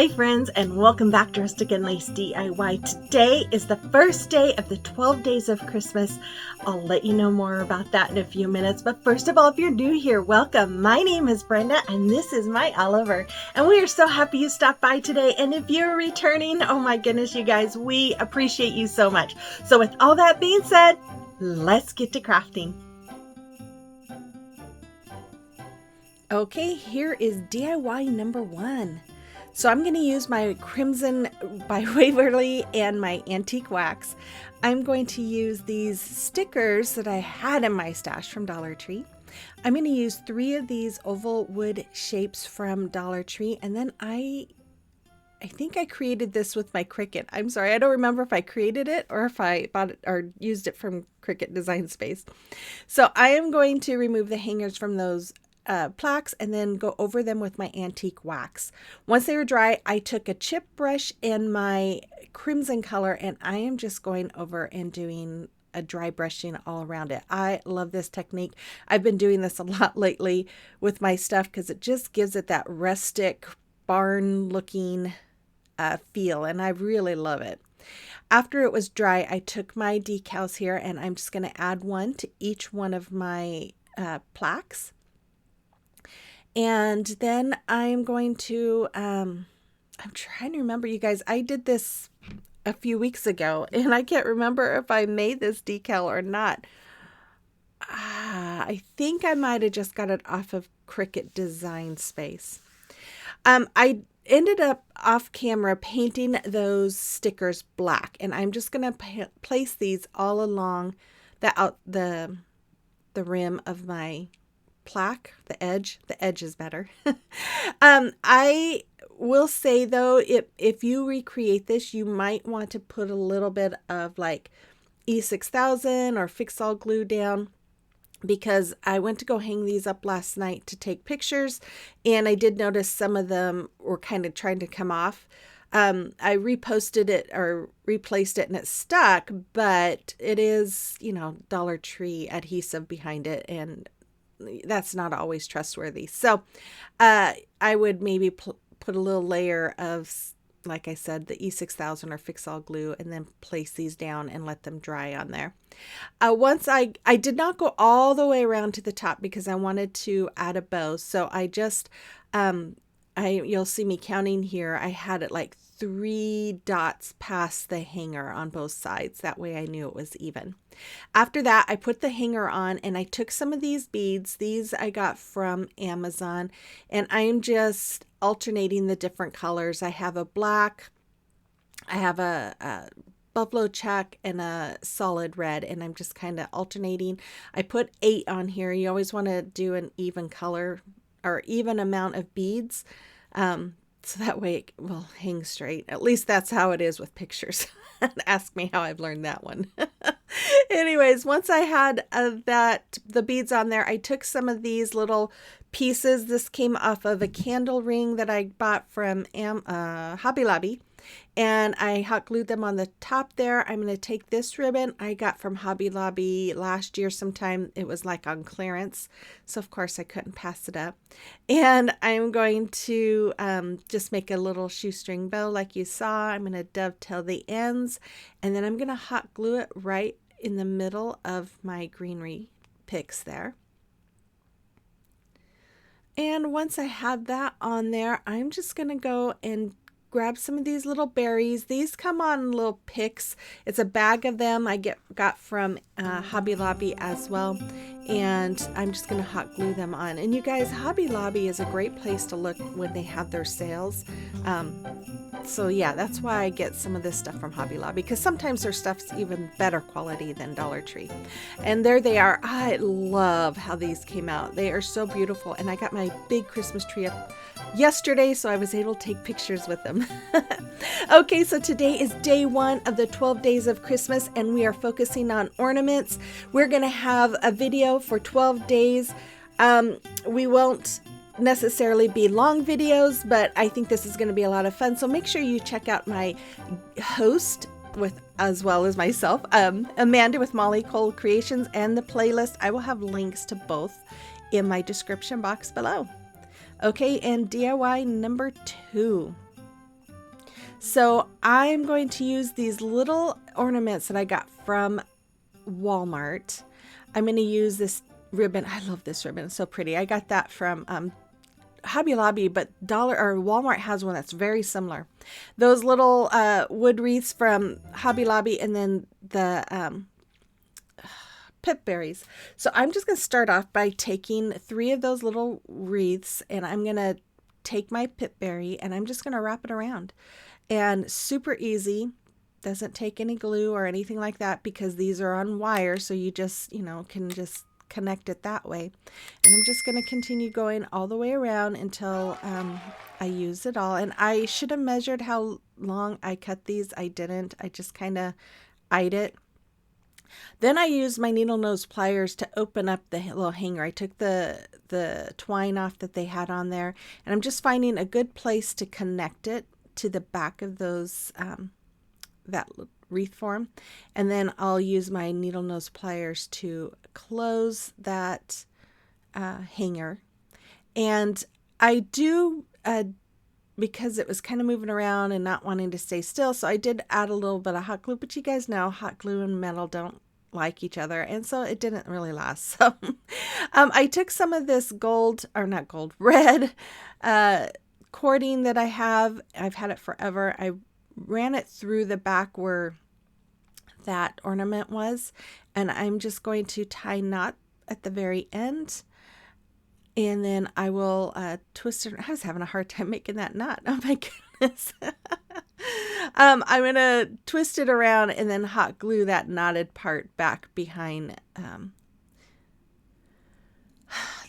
Hi friends, and welcome back to Rustic and Lace DIY. Today is the first day of the 12 days of Christmas. I'll let you know more about that in a few minutes, but first of all, if you're new here, welcome. My name is Brenda and this is my Oliver, and we are so happy you stopped by today. And if you're returning, oh my goodness, you guys, we appreciate you so much. So with all that being said, let's get to crafting. Okay, here is DIY number 1. So I'm going to use my Crimson by Waverly and my antique wax. I'm going to use these stickers that I had in my stash from Dollar Tree. I'm going to use 3 of these oval wood shapes from Dollar Tree, and then I think I created this with my Cricut. I'm sorry, I don't remember if I created it or if I bought it or used it from Cricut Design Space. So I am going to remove the hangers from those plaques and then go over them with my antique wax. Once they were dry, I took a chip brush and my crimson color, and I am just going over and doing a dry brushing all around it. I love this technique. I've been doing this a lot lately with my stuff because it just gives it that rustic barn looking feel, and I really love it. After it was dry, I took my decals here and I'm just going to add one to each one of my plaques. And then I'm going to, I'm trying to remember, you guys, I did this a few weeks ago and I can't remember if I made this decal or not. I think I might have just got it off of Cricut Design Space. I ended up off camera painting those stickers black, and I'm just going to place these all along the rim of my plaque, the edge is better. I will say though, if you recreate this, you might want to put a little bit of like E6000 or Fix All glue down, because I went to go hang these up last night to take pictures, and I did notice some of them were kind of trying to come off. I reposted it or replaced it and it stuck, but it is, Dollar Tree adhesive behind it, and that's not always trustworthy. So I would maybe put a little layer of, like I said, the E6000 or Fix All glue, and then place these down and let them dry on there. Once I did not go all the way around to the top because I wanted to add a bow. So I just, you'll see me counting here. I had it like 3 dots past the hanger on both sides. That way I knew it was even. After that, I put the hanger on and I took some of these beads. These I got from Amazon, and I am just alternating the different colors. I have a black, I have a buffalo check, and a solid red, and I'm just kind of alternating. I put 8 on here. You always want to do an even color or even amount of beads. So that way it will hang straight. At least that's how it is with pictures. Ask me how I've learned that one. Anyways, once I had the beads on there, I took some of these little pieces. This came off of a candle ring that I bought from Hobby Lobby, and I hot glued them on the top there. I'm going to take this ribbon I got from Hobby Lobby last year sometime. It was like on clearance, so of course I couldn't pass it up. And I'm going to just make a little shoestring bow like you saw. I'm going to dovetail the ends, and then I'm going to hot glue it right in the middle of my Greenery picks there. And once I have that on there, I'm just going to go and grab some of these little berries. These come on little picks. It's a bag of them I got from Hobby Lobby as well. And I'm just going to hot glue them on. And you guys, Hobby Lobby is a great place to look when they have their sales. So yeah, that's why I get some of this stuff from Hobby Lobby, because sometimes their stuff's even better quality than Dollar Tree. And there they are. I love how these came out. They are so beautiful. And I got my big Christmas tree up yesterday, so I was able to take pictures with them. Okay, so today is day 1 of the 12 days of Christmas, and we are focusing on ornaments. We're going to have a video for 12 days. We won't necessarily be long videos, but I think this is going to be a lot of fun. So make sure you check out my host as well as myself, Amanda with Molly Cole Creations, and the playlist. I will have links to both in my description box below. Okay, and DIY number 2. So I'm going to use these little ornaments that I got from Walmart. I'm going to use this ribbon. I love this ribbon. It's so pretty. I got that from Hobby Lobby, but Walmart has one that's very similar. Those little wood wreaths from Hobby Lobby, and then the pip berries. So I'm just going to start off by taking 3 of those little wreaths, and I'm going to take my pip berry and I'm just going to wrap it around. And super easy. Doesn't take any glue or anything like that because these are on wire, so you just, can just connect it that way. And I'm just going to continue going all the way around until I use it all. And I should have measured how long I cut these. I didn't. I just kind of eyed it. Then I used my needle nose pliers to open up the little hanger. I took the twine off that they had on there, and I'm just finding a good place to connect it to the back of those that wreath form, and then I'll use my needle nose pliers to close that hanger. And I do because it was kind of moving around and not wanting to stay still, so I did add a little bit of hot glue, but you guys know hot glue and metal don't like each other, and so it didn't really last. So I took some of this red cording that I've had it forever. I ran it through the back where that ornament was, and I'm just going to tie a knot at the very end, and then I will twist it. I was having a hard time making that knot. Oh my goodness. I'm going to twist it around and then hot glue that knotted part back behind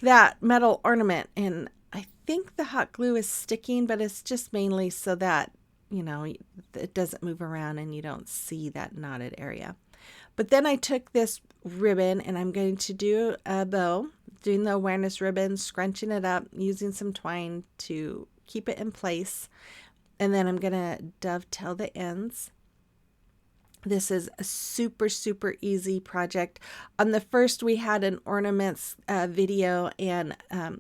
that metal ornament. And I think the hot glue is sticking, but it's just mainly so that, it doesn't move around and you don't see that knotted area. But then I took this ribbon and I'm going to do a bow, doing the awareness ribbon, scrunching it up, using some twine to keep it in place. And then I'm going to dovetail the ends. This is a super, super easy project. On the first, we had an ornaments video, and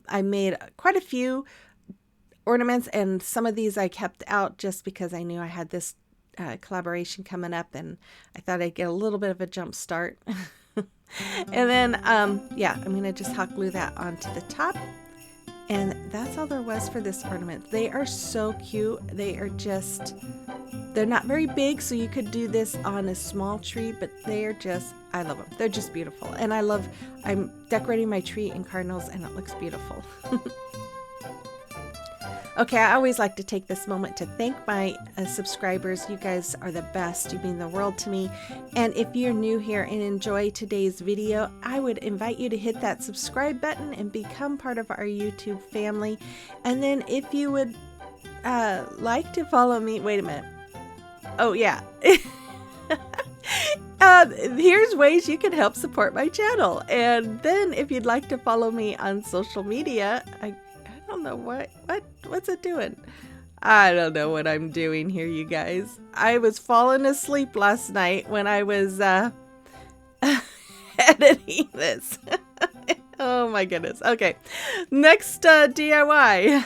I made quite a few ornaments, and some of these I kept out just because I knew I had this collaboration coming up, and I thought I'd get a little bit of a jump start. And then, I'm going to just hot glue that onto the top. And that's all there was for this ornament. They are so cute. They're not very big, so you could do this on a small tree, but I love them. They're just beautiful. And I'm decorating my tree in cardinals, and it looks beautiful. Okay, I always like to take this moment to thank my subscribers. You guys are the best. You mean the world to me. And if you're new here and enjoy today's video, I would invite you to hit that subscribe button and become part of our YouTube family. And then if you would like to follow me, wait a minute. Oh, yeah. Here's ways you can help support my channel. And then if you'd like to follow me on social media, I don't know what's it doing? I don't know what I'm doing here, you guys. I was falling asleep last night when I was editing this. Oh my goodness. Okay, next DIY.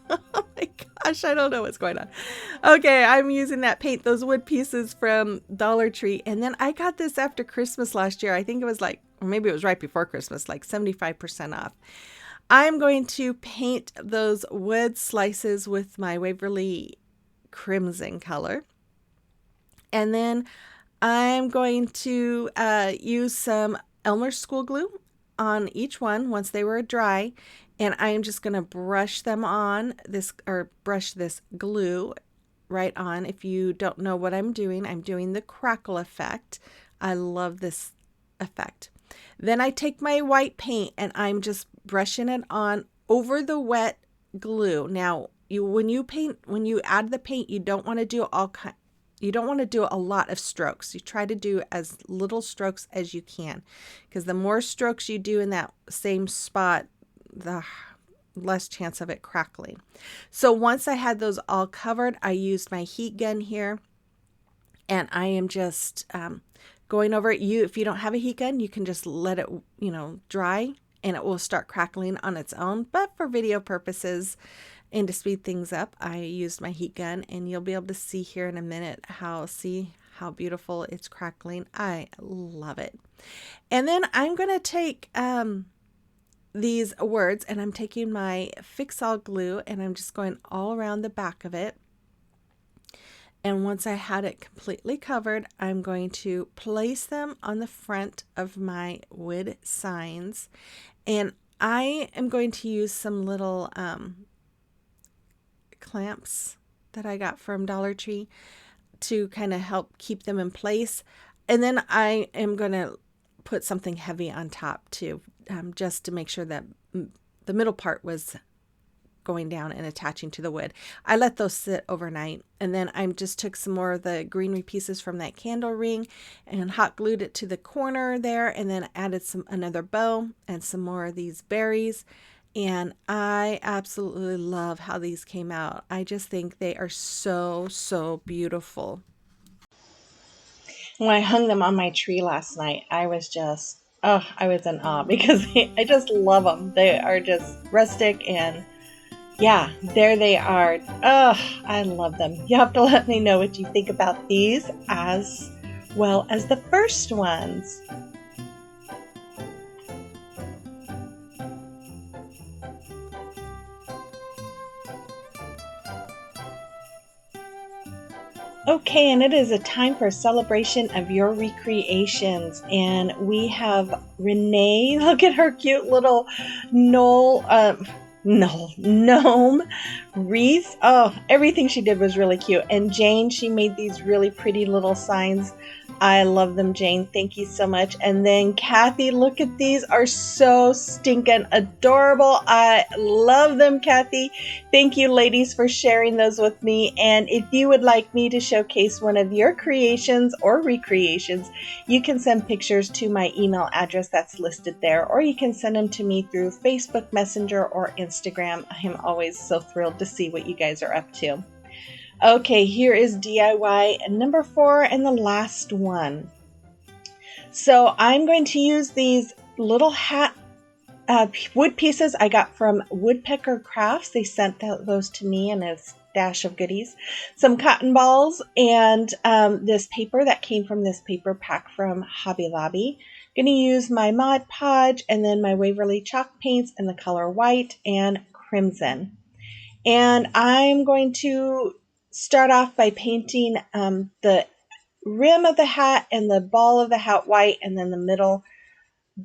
Oh my gosh, I don't know what's going on. Okay, I'm using that paint, those wood pieces from Dollar Tree, and then I got this after Christmas last year. I think it was or maybe it was right before Christmas, like 75% off. I'm going to paint those wood slices with my Waverly crimson color. And then I'm going to use some Elmer's school glue on each one once they were dry. And I'm just going to brush them on brush this glue right on. If you don't know what I'm doing the crackle effect. I love this effect. Then I take my white paint and I'm just brushing it on over the wet glue. Now, when you add the paint, you don't want to do a lot of strokes. You try to do as little strokes as you can, because the more strokes you do in that same spot, the less chance of it crackling. So once I had those all covered, I used my heat gun here, and I am just going over it. If you don't have a heat gun, you can just let it, dry, and it will start crackling on its own. But for video purposes, And to speed things up, I used my heat gun, and you'll be able to see here in a minute see how beautiful it's crackling. I love it. And then I'm going to take these words, and I'm taking my Fix All glue, and I'm just going all around the back of it. And once I had it completely covered, I'm going to place them on the front of my wood signs. And I am going to use some little clamps that I got from Dollar Tree to kind of help keep them in place. And then I am going to put something heavy on top too, just to make sure that the middle part was going down and attaching to the wood. I let those sit overnight, and then I just took some more of the greenery pieces from that candle ring and hot glued it to the corner there, and then added another bow and some more of these berries. And I absolutely love how these came out. I just think they are so beautiful. When I hung them on my tree last night, I was in awe because I just love them. They are just rustic, and yeah, there they are. I love them. You have to let me know what you think about these as well as the first ones. Okay, and it is a time for a celebration of your recreations. And we have Renee. Look at her cute little gnome wreath. Oh, everything she did was really cute. And Jane, she made these really pretty little signs. I love them, Jane. Thank you so much. And then Kathy, look at these, are so stinking adorable. I love them, Kathy. Thank you, ladies, for sharing those with me. And if you would like me to showcase one of your creations or recreations, you can send pictures to my email address that's listed there, or you can send them to me through Facebook Messenger or Instagram. I'm always so thrilled to see what you guys are up to. Okay, here is DIY number 4 and the last one. So I'm going to use these little hat wood pieces I got from Woodpecker Crafts. They sent those to me in a stash of goodies. Some cotton balls and this paper that came from this paper pack from Hobby Lobby. I'm going to use my Mod Podge and then my Waverly chalk paints in the color white and crimson. And I'm going to start off by painting the rim of the hat and the ball of the hat white, and then the middle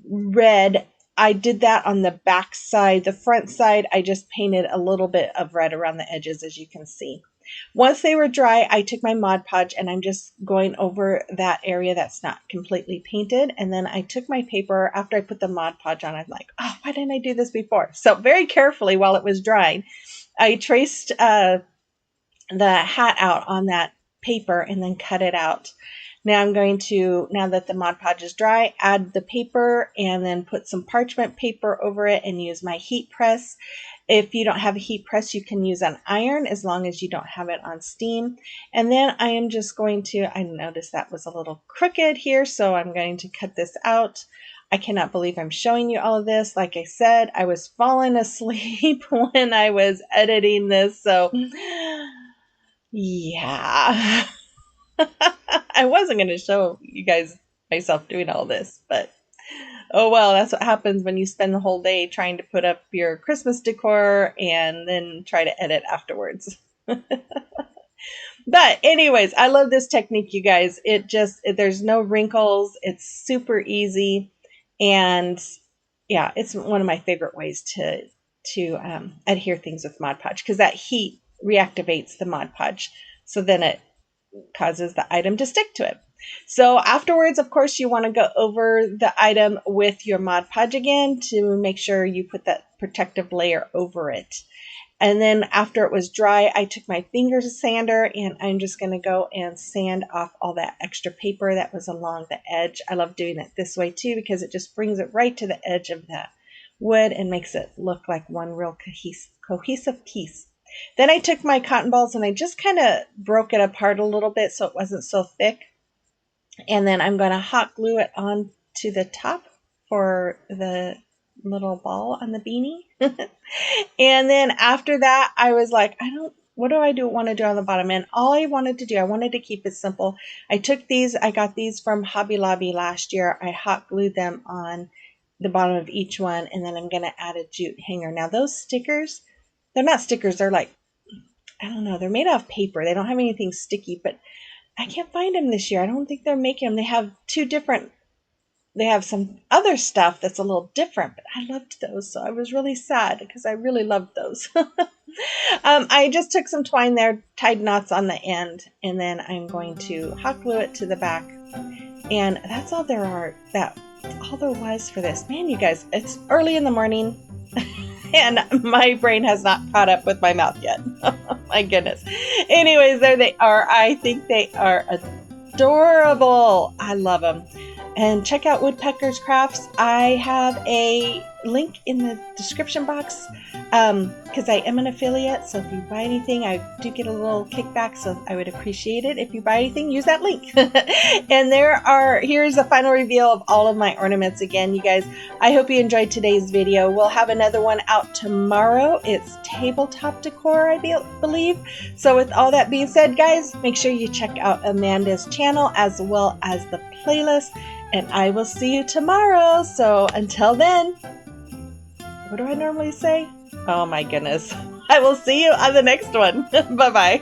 red. I did that on the back side. The front side, I just painted a little bit of red around the edges, as you can see. Once they were dry, I took my Mod Podge and I'm just going over that area that's not completely painted. And then I took my paper after I put the Mod Podge on. I'm like, oh, why didn't I do this before? So very carefully while it was drying, I traced the hat out on that paper and then cut it out. Now I'm going to, now that the Mod Podge is dry, add the paper and then put some parchment paper over it and use my heat press. If you don't have a heat press, you can use an iron as long as you don't have it on steam. And then I am just going to, I noticed that was a little crooked here, so I'm going to cut this out. I cannot believe I'm showing you all of this. Like I said, I was falling asleep when I was editing this, so yeah. I wasn't going to show you guys myself doing all this, but oh well, that's what happens when you spend the whole day trying to put up your Christmas decor and then try to edit afterwards. But anyways, I love this technique, you guys. There's no wrinkles. It's super easy. And yeah, it's one of my favorite ways to adhere things with Mod Podge, because that heat reactivates the Mod Podge. So then it causes the item to stick to it. So afterwards, of course, you want to go over the item with your Mod Podge again to make sure you put that protective layer over it. And then after it was dry, I took my finger sander and I'm just going to go and sand off all that extra paper that was along the edge. I love doing it this way too, because it just brings it right to the edge of that wood and makes it look like one real cohesive piece. Then I took my cotton balls and I just kind of broke it apart a little bit so it wasn't so thick. And then I'm going to hot glue it on to the top for the little ball on the beanie. And then after that, I was like, what do I want to do on the bottom? And all I wanted to do, I wanted to keep it simple. I got these from Hobby Lobby last year. I hot glued them on the bottom of each one, and then I'm going to add a jute hanger. Now those stickers, they're not stickers. They're like, I don't know. They're made out of paper. They don't have anything sticky, but I can't find them this year. I don't think they're making them. They have some other stuff that's a little different, but I loved those. So I was really sad because I really loved those. I just took some twine there, tied knots on the end, and then I'm going to hot glue it to the back. And that's all that's all there was for this. Man, you guys, it's early in the morning and my brain has not caught up with my mouth yet. My goodness. Anyways, there they are. I think they are adorable. I love them. And check out Woodpecker's Crafts. I have a link in the description box because I am an affiliate. So if you buy anything, I do get a little kickback. So I would appreciate it. If you buy anything, use that link. And here's a final reveal of all of my ornaments again, you guys. I hope you enjoyed today's video. We'll have another one out tomorrow. It's tabletop decor, I believe. So with all that being said, guys, make sure you check out Amanda's channel as well as the playlist. And I will see you tomorrow. So until then, what do I normally say? Oh my goodness. I will see you on the next one. Bye-bye.